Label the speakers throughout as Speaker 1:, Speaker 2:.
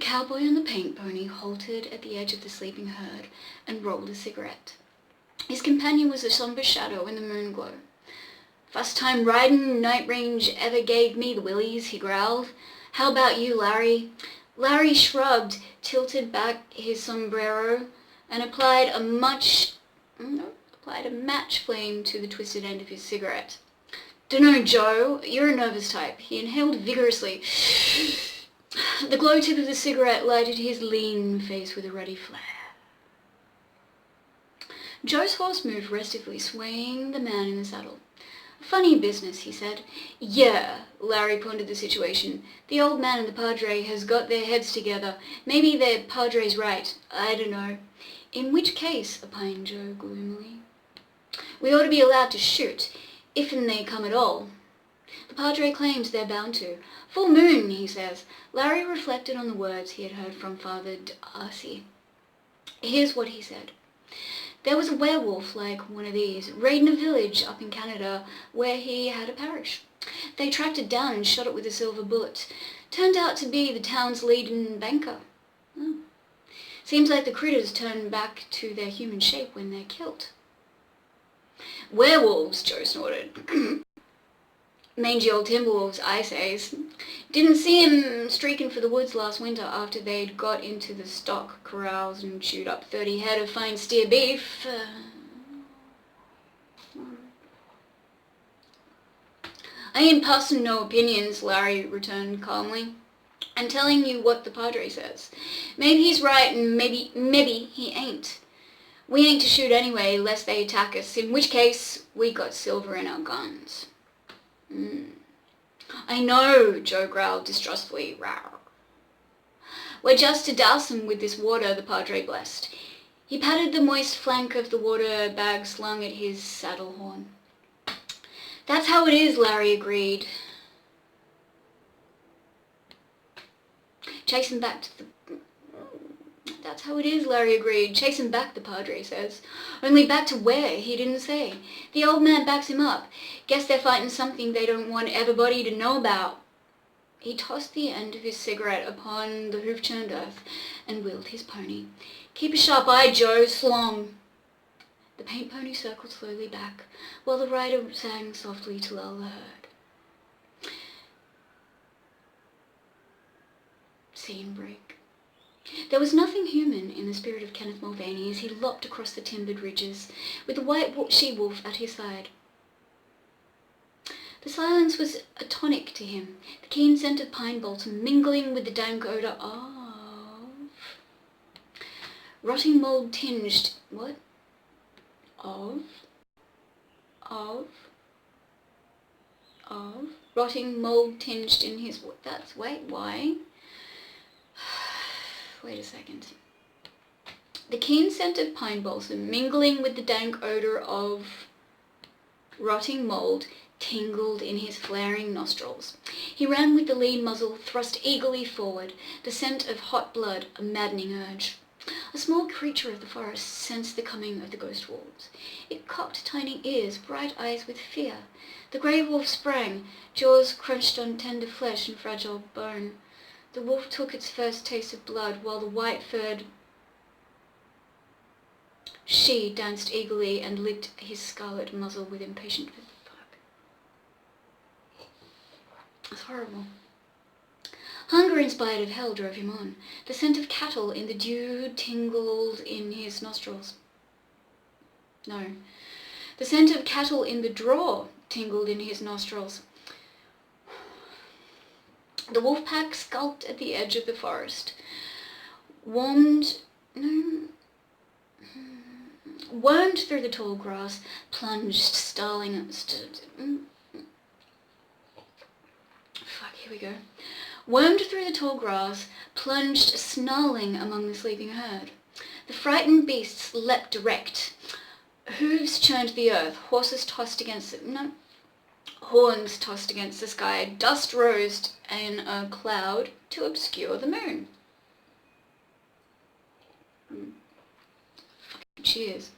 Speaker 1: cowboy on the paint pony halted at the edge of the sleeping herd and rolled a cigarette. His companion was a sombre shadow in the moon glow. "First time riding night range ever gave me the willies," he growled. "How about you, Larry?" Larry shrugged, tilted back his sombrero, and applied a match flame to the twisted end of his cigarette. "Dunno, Joe, you're a nervous type." He inhaled vigorously. The glow tip of the cigarette lighted his lean face with a ruddy flare. Joe's horse moved restively, swaying the man in the saddle. "Funny business," he said. "Yeah," Larry pondered the situation. "The old man and the padre has got their heads together. Maybe the padre's right. I don't know." "In which case," opined Joe gloomily, "we ought to be allowed to shoot, if and they come at all. The padre claims they're bound to. Full moon, he says." Larry reflected on the words he had heard from Father D'Arcy. Here's what he said. There was a werewolf like one of these, raiding a village up in Canada where he had a parish. They tracked it down and shot it with a silver bullet. Turned out to be the town's leading banker. Seems like the critters turn back to their human shape when they're killed. "Werewolves," Joe snorted. "Mangy old timberwolves, I says. Didn't see 'em streaking for the woods last winter after they'd got into the stock corrals and chewed up 30 head of fine steer beef. I ain't passing no opinions," Larry returned calmly. "I'm telling you what the padre says. Maybe he's right and maybe he ain't. We ain't to shoot anyway, lest they attack us, in which case we got silver in our guns." "I know," Joe growled distrustfully. "Rawr." "We're just to douse 'em with this water," the padre blessed. He patted the moist flank of the water bag slung at his saddle horn. "That's how it is," Larry agreed. That's how it is, Larry agreed. "Chasing back, the padre says. Only back to where, he didn't say. The old man backs him up. Guess they're fighting something they don't want everybody to know about." He tossed the end of his cigarette upon the hoof-churned earth and wheeled his pony. "Keep a sharp eye, Joe. Slong." The paint pony circled slowly back, while the rider sang softly to lull the herd. Scene break. There was nothing human in the spirit of Kenneth Mulvaney as he lopped across the timbered ridges, with the white she-wolf at his side. The silence was a tonic to him, the keen scent of pine balsam mingling with the dank odour of rotting mould tinged... What? Of? Rotting mould tinged in his... Why? Wait a second. The keen scent of pine balsam mingling with the dank odour of rotting mould tingled in his flaring nostrils. He ran with the lean muzzle thrust eagerly forward, the scent of hot blood a maddening urge. A small creature of the forest sensed the coming of the ghost wolves. It cocked tiny ears, bright eyes with fear. The grey wolf sprang, jaws crunched on tender flesh and fragile bone. The wolf took its first taste of blood, while the white-furred she danced eagerly and licked his scarlet muzzle with impatient... Fuck. That's horrible. Hunger in spite of hell drove him on. The scent of cattle in the dew tingled in his nostrils. No. The scent of cattle in the draw tingled in his nostrils. The wolf pack skulked at the edge of the forest. Wormed through the tall grass, plunged, snarling... Wormed through the tall grass, plunged, snarling among the sleeping herd. The frightened beasts leapt direct. Hooves churned the earth, horns tossed against the sky, dust rose in a cloud to obscure the moon. Cheers.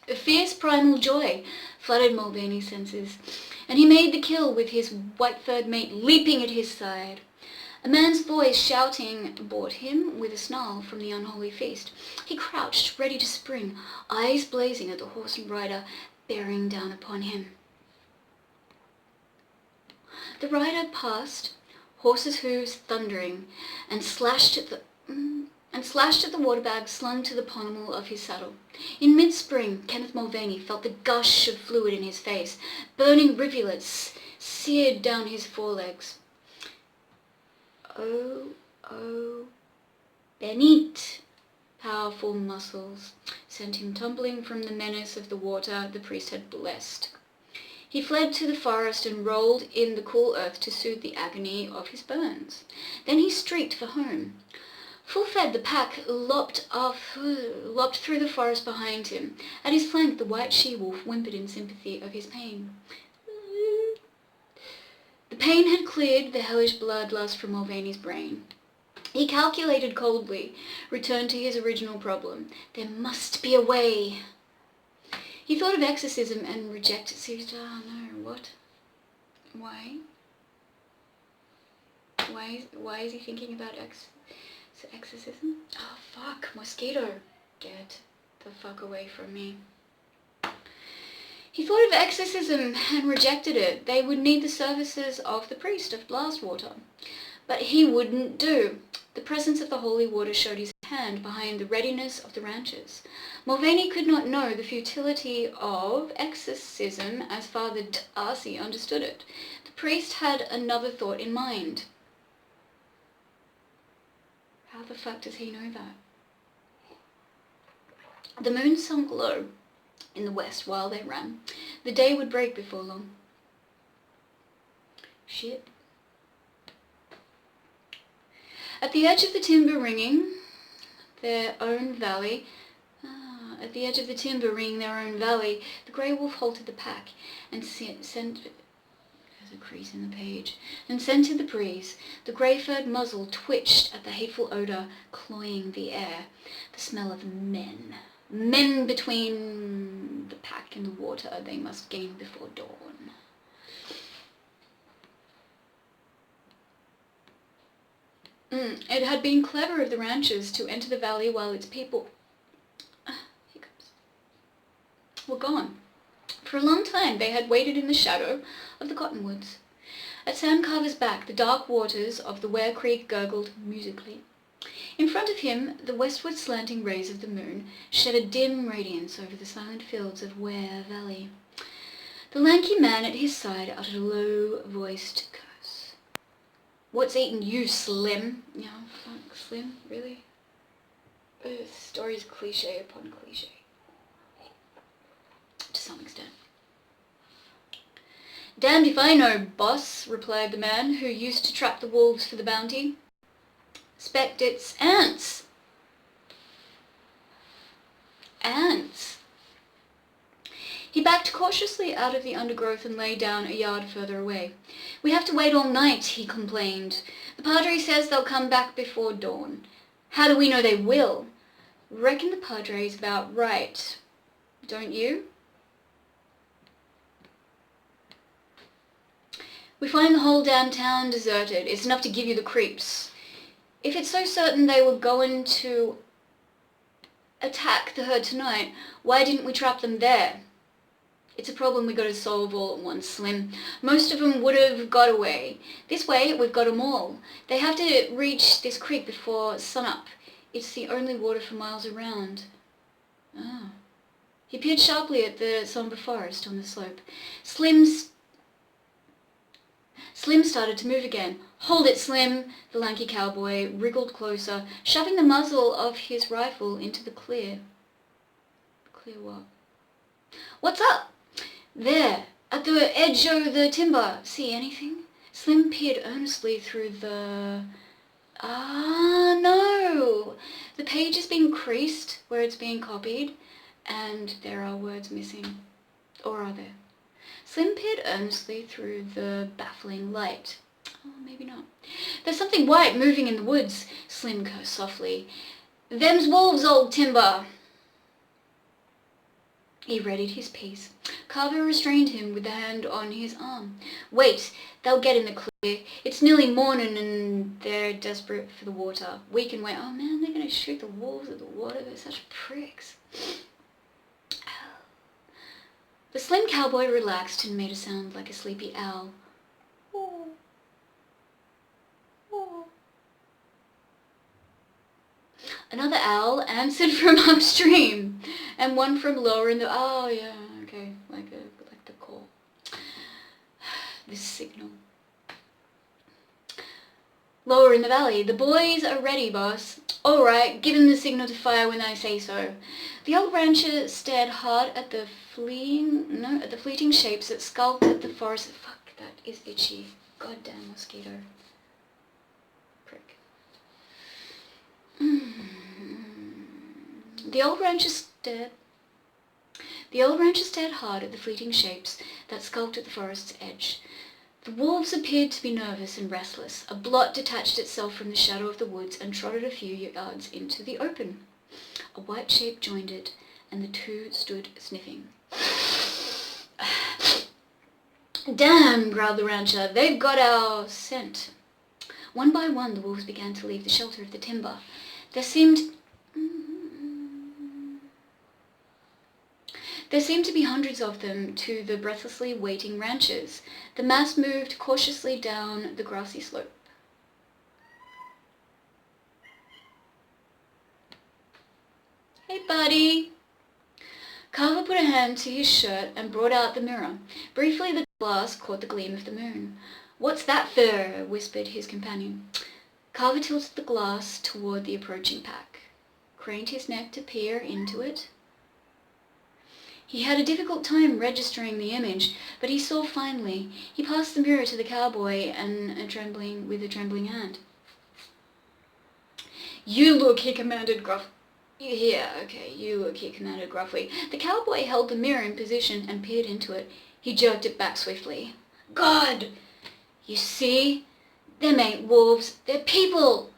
Speaker 1: A fierce primal joy flooded Mulvaney's senses, and he made the kill with his white-furred mate leaping at his side. A man's voice shouting brought him with a snarl from the unholy feast. He crouched, ready to spring, eyes blazing at the horse and rider bearing down upon him. The rider passed, horse's hooves thundering, and slashed at the water bag slung to the pommel of his saddle. In mid-spring, Kenneth Mulvaney felt the gush of fluid in his face. Burning rivulets seared down his forelegs. Oh, Benit! Powerful muscles sent him tumbling from the menace of the water the priest had blessed. He fled to the forest and rolled in the cool earth to soothe the agony of his burns. Then he streaked for home. Full-fed, the pack lopped through the forest behind him. At his flank, the white she-wolf whimpered in sympathy of his pain. The pain had cleared the hellish bloodlust from Mulvaney's brain. He calculated coldly, returned to his original problem. There must be a way. He thought of exorcism and rejected. Oh no, what? Why? Why is he thinking about exorcism? Oh fuck, mosquito. Get the fuck away from me. He thought of exorcism and rejected it. They would need the services of the priest of Blastwater. But he wouldn't do. The presence of the holy water showed his hand behind the readiness of the ranchers. Mulvaney could not know the futility of exorcism as Father Darcy understood it. The priest had another thought in mind. How the fuck does he know that? The moon sunk low in the west while they ran. The day would break before long. Shit. At the edge of the timber ringing their own valley, the grey wolf halted the pack and scented the breeze. The grey-furred muzzle twitched at the hateful odour cloying the air. The smell of men. Men between the pack and the water they must gain before dawn. It had been clever of the ranchers to enter the valley while its people were gone. For a long time they had waited in the shadow of the cottonwoods. At Sam Carver's back, the dark waters of the Ware Creek gurgled musically. In front of him, the westward slanting rays of the moon shed a dim radiance over the silent fields of Ware Valley. The lanky man at his side uttered a low-voiced curse. "What's eating you, Slim?" Yeah, fuck, Slim, really? The story's cliche upon cliche. To some extent. "Damned if I know, boss," replied the man who used to trap the wolves for the bounty. "'Spect it's ants." Ants. He backed cautiously out of the undergrowth and lay down a yard further away. "We have to wait all night," he complained. "The Padre says they'll come back before dawn." "How do we know they will?" "Reckon the Padre's about right. Don't you?" "We find the whole damn town deserted. It's enough to give you the creeps. If it's so certain they were going to attack the herd tonight, why didn't we trap them there?" "It's a problem we got to solve all at once, Slim. Most of them would have got away. This way, we've got 'em all. They have to reach this creek before sunup. It's the only water for miles around." Oh. He peered sharply at the somber forest on the slope. Slim started to move again. "Hold it, Slim!" The lanky cowboy wriggled closer, shoving the muzzle of his rifle into the clear. Clear what? "What's up?" "There, at the edge of the timber. See anything?" Slim peered earnestly through the... no! The page has been creased where it's being copied, and there are words missing. Or are there? Slim peered earnestly through the baffling light. Oh, maybe not. "There's something white moving in the woods," Slim cursed softly. "Them's wolves, old timber." He readied his piece. Carver restrained him with the hand on his arm. "Wait, they'll get in the clear. It's nearly morning and they're desperate for the water. We can wait." Oh man, they're going to shoot the wolves at the water. They're such pricks. The slim cowboy relaxed and made a sound like a sleepy owl. Oh. Oh. Another owl answered from upstream, and one from lower in the... Oh, yeah, okay, like the call. This signal. Lower in the valley. "The boys are ready, boss." "All right, give them the signal to fire when I say so." The old rancher stared hard at the fleeting shapes that skulked at the forest. Fuck, that is itchy. Goddamn mosquito. Prick. The old rancher stared hard at the fleeting shapes that skulked at the forest's edge. The wolves appeared to be nervous and restless. A blot detached itself from the shadow of the woods and trotted a few yards into the open. A white shape joined it, and the two stood sniffing. "Damn," growled the rancher, "they've got our scent." One by one the wolves began to leave the shelter of the timber. There seemed to be hundreds of them to the breathlessly waiting ranchers. The mass moved cautiously down the grassy slope. "Hey, buddy." Carver put a hand to his shirt and brought out the mirror. Briefly the glass caught the gleam of the moon. "What's that for?" whispered his companion. Carver tilted the glass toward the approaching pack, craned his neck to peer into it. He had a difficult time registering the image, but he saw finally. He passed the mirror to the cowboy with a trembling hand. "You look," he commanded gruffly. "Yeah, okay, you look," he commanded gruffly. The cowboy held the mirror in position and peered into it. He jerked it back swiftly. "God! You see? Them ain't wolves, they're people!"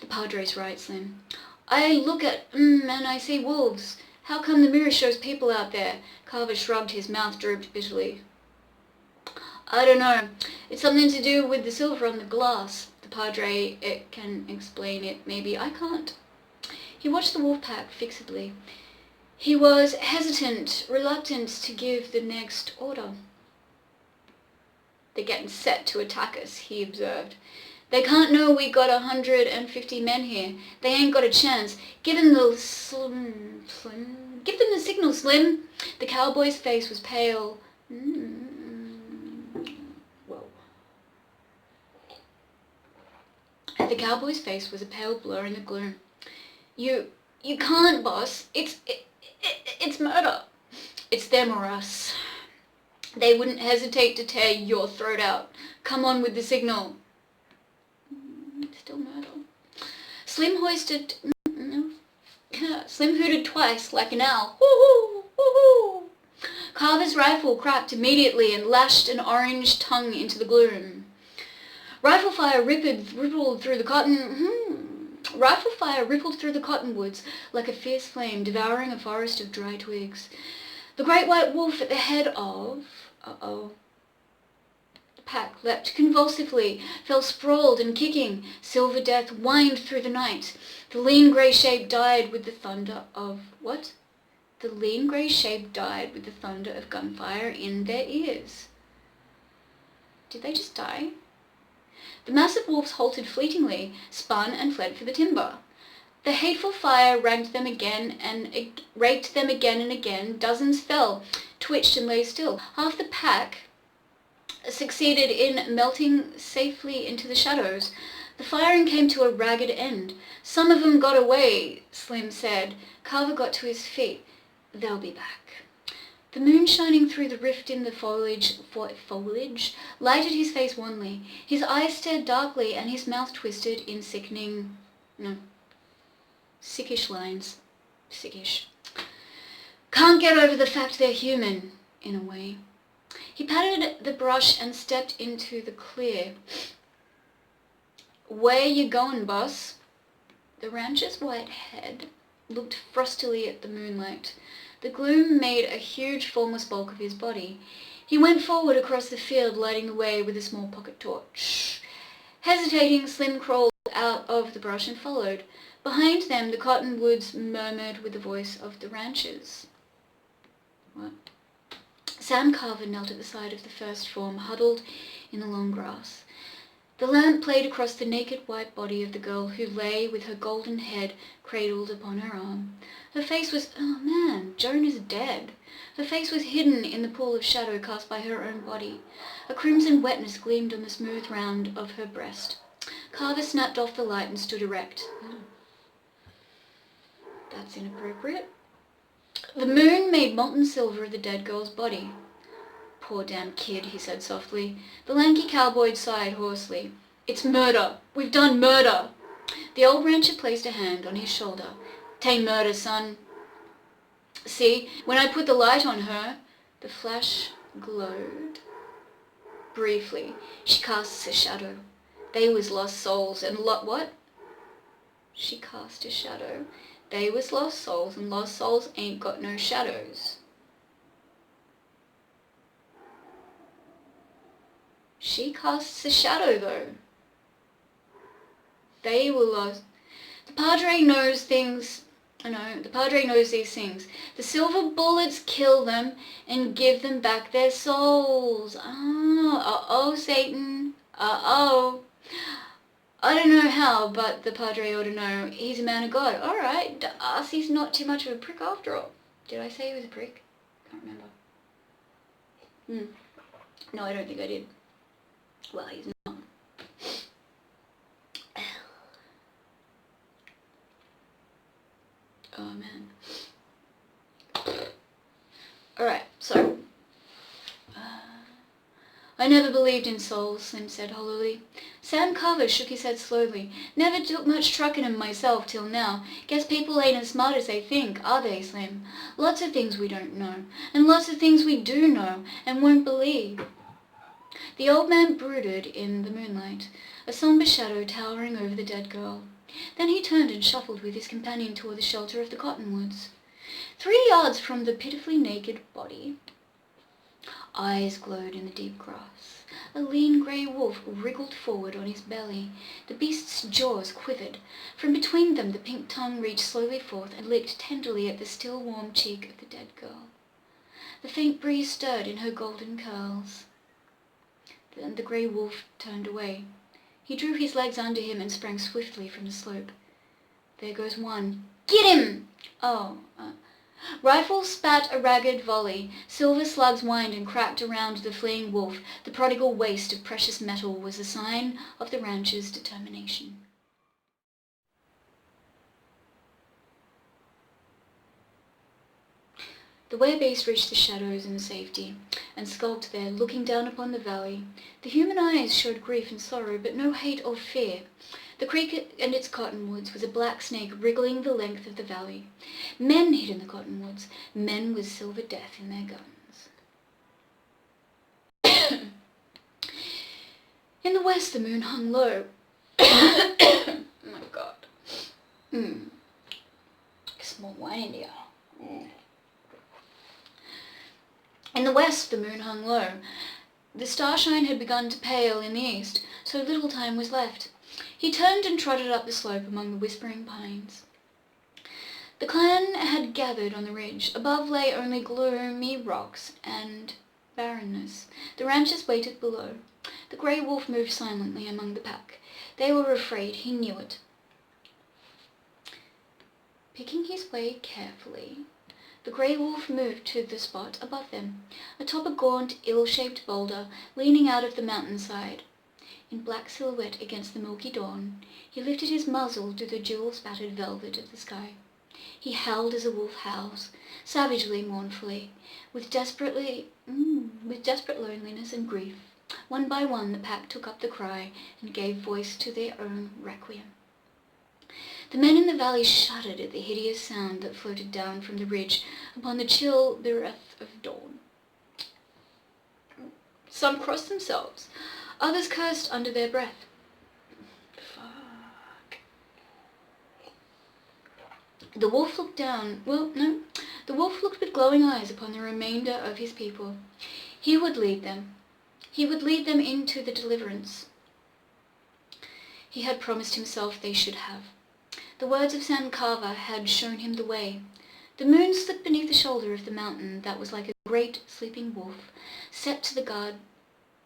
Speaker 1: "The Padre's right, Slim. I look at and I see wolves. How come the mirror shows people out there?" Carver shrugged, his mouth drooped bitterly. "I don't know. It's something to do with the silver on the glass. The Padre can explain it, maybe. I can't." He watched the wolf pack fixedly. He was hesitant, reluctant to give the next order. "They're getting set to attack us," he observed. "They can't know we got 150 men here. They ain't got a chance. Give them the Slim. Give them the signal, Slim." The cowboy's face was pale. Whoa. The cowboy's face was a pale blur in the gloom. You can't, boss. It's murder. It's them or us. They wouldn't hesitate to tear your throat out. Come on with the signal." Still murder. Slim hooted twice like an owl. "Woo-hoo! Woo-hoo!" Carver's rifle cracked immediately and lashed an orange tongue into the gloom. Rifle fire rippled through the cottonwoods like a fierce flame devouring a forest of dry twigs. The great white wolf at the head of... The pack leapt convulsively, fell sprawled and kicking. Silver death whined through the night. The lean grey shape died with the thunder of... What? The lean grey shape died with the thunder of gunfire in their ears. Did they just die? The massive wolves halted fleetingly, spun and fled for the timber. The hateful fire raked them again and again. Dozens fell, twitched and lay still. Half the pack succeeded in melting safely into the shadows. The firing came to a ragged end. "Some of them got away," Slim said. Carver got to his feet. "They'll be back." The moon shining through the rift in the foliage lighted his face wanly. His eyes stared darkly and his mouth twisted in sickish lines. Sickish. "Can't get over the fact they're human, in a way." He patted the brush and stepped into the clear. "Where you going, boss?" The rancher's white head looked frostily at the moonlight. The gloom made a huge formless bulk of his body. He went forward across the field, lighting the way with a small pocket torch. Hesitating, Slim crawled out of the brush and followed. Behind them, the cottonwoods murmured with the voice of the ranchers. What? Sam Carver knelt at the side of the first form, huddled in the long grass. The lamp played across the naked white body of the girl who lay with her golden head cradled upon her arm. Her face was... oh man, Joan is dead. Her face was hidden in the pool of shadow cast by her own body. A crimson wetness gleamed on the smooth round of her breast. Carver snapped off the light and stood erect. That's inappropriate. The moon made molten silver of the dead girl's body. Poor damn kid, he said softly. The lanky cowboy sighed hoarsely. It's murder. We've done murder. The old rancher placed a hand on his shoulder. "'Tain't murder, son. See, when I put the light on her..." The flash glowed. Briefly, she casts a shadow. They was lost souls and what? She cast a shadow. They was lost souls, and lost souls ain't got no shadows. She casts a shadow, though. They were lost. The Padre knows things. The Padre knows these things. The silver bullets kill them and give them back their souls. Uh-oh, Satan. Uh-oh. I don't know how, but the Padre ought to know. He's a man of God. All right, Darcy's not too much of a prick after all. Did I say he was a prick? Can't remember. No, I don't think I did. Well, he's not. Oh, man. Alright, so... I never believed in souls, Slim said hollowly. Sam Carver shook his head slowly. Never took much truck in 'em myself till now. Guess people ain't as smart as they think, are they, Slim? Lots of things we don't know, and lots of things we do know and won't believe. The old man brooded in the moonlight, a sombre shadow towering over the dead girl. Then he turned and shuffled with his companion toward the shelter of the cottonwoods. 3 yards from the pitifully naked body, eyes glowed in the deep grass. A lean grey wolf wriggled forward on his belly. The beast's jaws quivered. From between them the pink tongue reached slowly forth and licked tenderly at the still warm cheek of the dead girl. The faint breeze stirred in her golden curls. Then the grey wolf turned away. He drew his legs under him and sprang swiftly from the slope. There goes one. Get him! Rifle spat a ragged volley. Silver slugs whined and cracked around the fleeing wolf. The prodigal waste of precious metal was a sign of the rancher's determination. The werebeast reached the shadows in safety, and skulked there, looking down upon the valley. The human eyes showed grief and sorrow, but no hate or fear. The creek and its cottonwoods was a black snake wriggling the length of the valley. Men hid in the cottonwoods, men with silver death in their guns. In the west the moon hung low. Oh my god. Small wine in the In the west the moon hung low. The starshine had begun to pale in the east, so little time was left. He turned and trotted up the slope among the whispering pines. The clan had gathered on the ridge. Above lay only gloomy rocks and barrenness. The ranchers waited below. The grey wolf moved silently among the pack. They were afraid, he knew it. Picking his way carefully, the grey wolf moved to the spot above them, atop a gaunt, ill-shaped boulder leaning out of the mountainside. In black silhouette against the milky dawn, he lifted his muzzle to the jewel-spattered velvet of the sky. He howled as a wolf howls, savagely, mournfully, with desperate loneliness and grief. One by one the pack took up the cry and gave voice to their own requiem. The men in the valley shuddered at the hideous sound that floated down from the ridge upon the chill breath of dawn. Some crossed themselves. Others cursed under their breath. Fuck. The wolf looked the wolf looked with glowing eyes upon the remainder of his people. He would lead them. He would lead them into the deliverance he had promised himself they should have. The words of San Carver had shown him the way. The moon slipped beneath the shoulder of the mountain that was like a great sleeping wolf, set to guard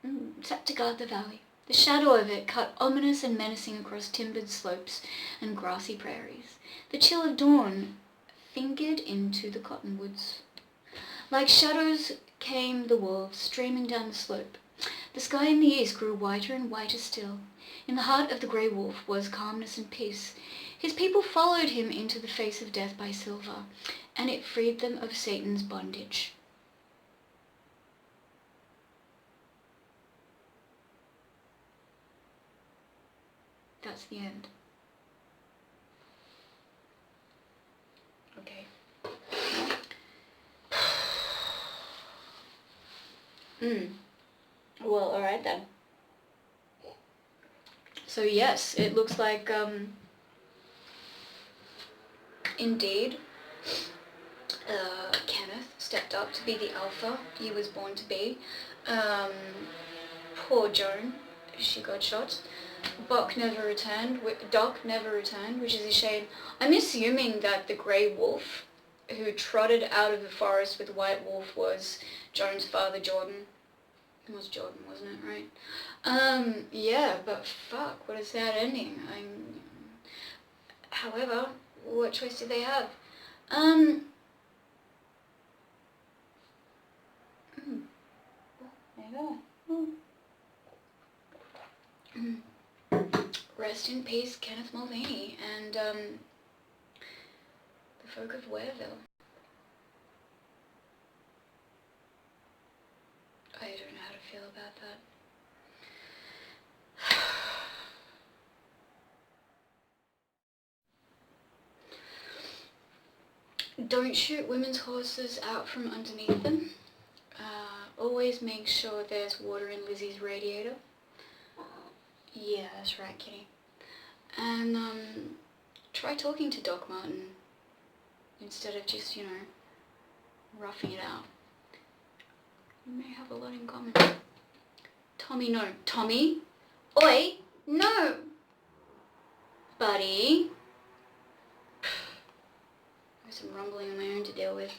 Speaker 1: the valley. The shadow of it cut ominous and menacing across timbered slopes and grassy prairies. The chill of dawn fingered into the cottonwoods. Like shadows came the wolves, streaming down the slope. The sky in the east grew whiter and whiter still. In the heart of the grey wolf was calmness and peace. His people followed him into the face of death by silver, and it freed them of Satan's bondage. That's the end. Okay. Well, alright then. So yes, it looks like, indeed, Kenneth stepped up to be the alpha he was born to be. Poor Joan, she got shot. Doc never returned, which is a shame. I'm assuming that the grey wolf who trotted out of the forest with White Wolf was Joan's father, Jordan. It was Jordan, wasn't it, right? Yeah, but fuck, what a sad ending. However, what choice did they have? There you go. Rest in peace, Kenneth Mulvaney, and the folk of Wareville. I don't know how to feel about that. Don't shoot women's horses out from underneath them. Always make sure there's water in Lizzie's radiator. Yeah, that's right, Kitty. And try talking to Doc Martin instead of just, roughing it out. You may have a lot in common. Tommy, no. Tommy? Oi! No! Buddy? I have some rumbling on my own to deal with.